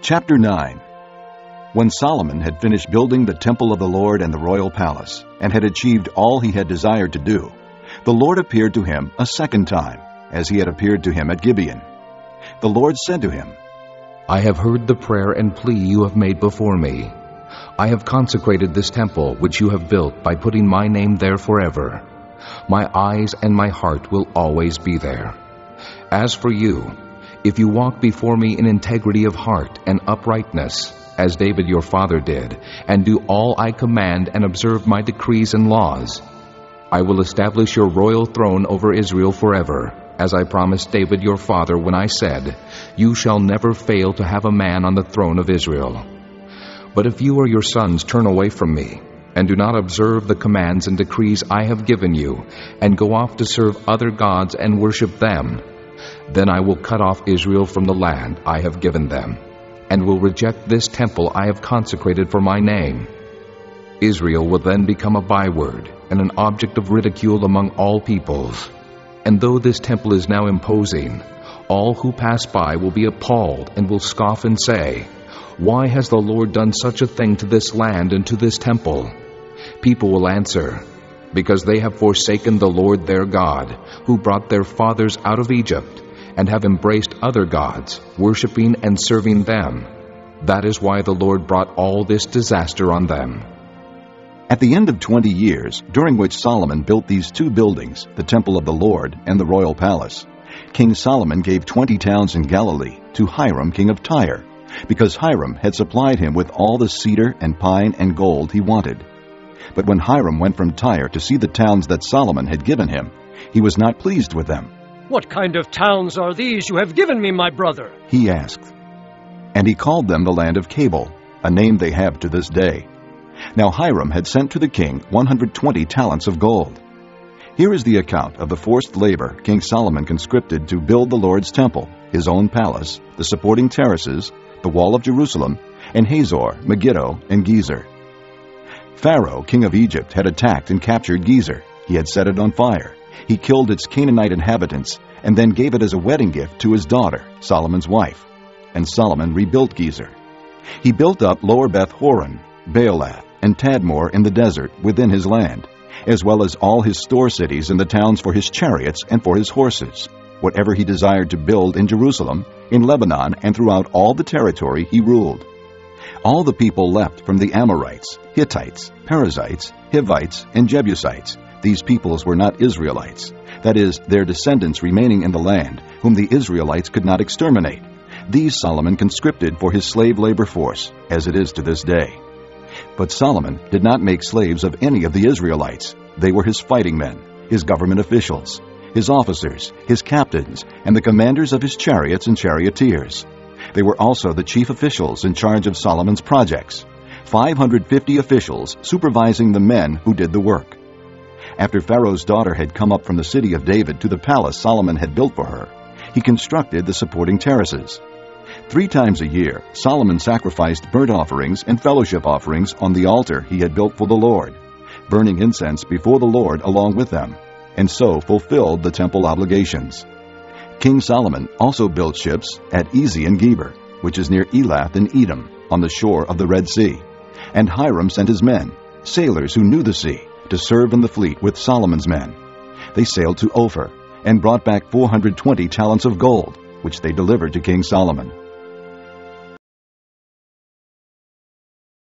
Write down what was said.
Chapter 9. When Solomon had finished building the temple of the Lord and the royal palace, and had achieved all he had desired to do, the Lord appeared to him a second time, as he had appeared to him at Gibeon. The Lord said to him, I have heard the prayer and plea you have made before me. I have consecrated this temple which you have built by putting my name there forever. My eyes and my heart will always be there. As for you, if you walk before me in integrity of heart and uprightness, as David your father did, and do all I command and observe my decrees and laws, I will establish your royal throne over Israel forever, as I promised David your father when I said, You shall never fail to have a man on the throne of Israel. But if you or your sons turn away from me, and do not observe the commands and decrees I have given you, and go off to serve other gods and worship them, then I will cut off Israel from the land I have given them, and will reject this temple I have consecrated for my name. Israel will then become a byword and an object of ridicule among all peoples. And though this temple is now imposing, all who pass by will be appalled and will scoff and say, Why has the Lord done such a thing to this land and to this temple? People will answer, Because they have forsaken the Lord their God, who brought their fathers out of Egypt, and have embraced other gods, worshiping and serving them. That is why the Lord brought all this disaster on them. At the end of 20 years, during which Solomon built these two buildings, the temple of the Lord and the royal palace, King Solomon gave 20 towns in Galilee to Hiram king of Tyre, because Hiram had supplied him with all the cedar and pine and gold he wanted. But when Hiram went from Tyre to see the towns that Solomon had given him, he was not pleased with them. What kind of towns are these you have given me, my brother? He asked. And he called them the land of Cabul, a name they have to this day. Now Hiram had sent to the king 120 talents of gold. Here is the account of the forced labor King Solomon conscripted to build the Lord's temple, his own palace, the supporting terraces, the wall of Jerusalem, and Hazor, Megiddo, and Gezer. Pharaoh, king of Egypt, had attacked and captured Gezer. He had set it on fire. He killed its Canaanite inhabitants, and then gave it as a wedding gift to his daughter, Solomon's wife. And Solomon rebuilt Gezer. He built up Lower Beth-horon, Baalath, and Tadmor in the desert within his land, as well as all his store cities and the towns for his chariots and for his horses, whatever he desired to build in Jerusalem, in Lebanon, and throughout all the territory he ruled. All the people left from the Amorites, Hittites, Perizzites, Hivites, and Jebusites. These peoples were not Israelites, that is, their descendants remaining in the land, whom the Israelites could not exterminate. These Solomon conscripted for his slave labor force, as it is to this day. But Solomon did not make slaves of any of the Israelites. They were his fighting men, his government officials, his officers, his captains, and the commanders of his chariots and charioteers. They were also the chief officials in charge of Solomon's projects, 550 officials supervising the men who did the work. After Pharaoh's daughter had come up from the city of David to the palace Solomon had built for her, he constructed the supporting terraces. 3 times a year, Solomon sacrificed burnt offerings and fellowship offerings on the altar he had built for the Lord, burning incense before the Lord along with them, and so fulfilled the temple obligations. King Solomon also built ships at Ezion-Geber, which is near Elath in Edom, on the shore of the Red Sea. And Hiram sent his men, sailors who knew the sea, to serve in the fleet with Solomon's men. They sailed to Ophir, and brought back 420 talents of gold, which they delivered to King Solomon.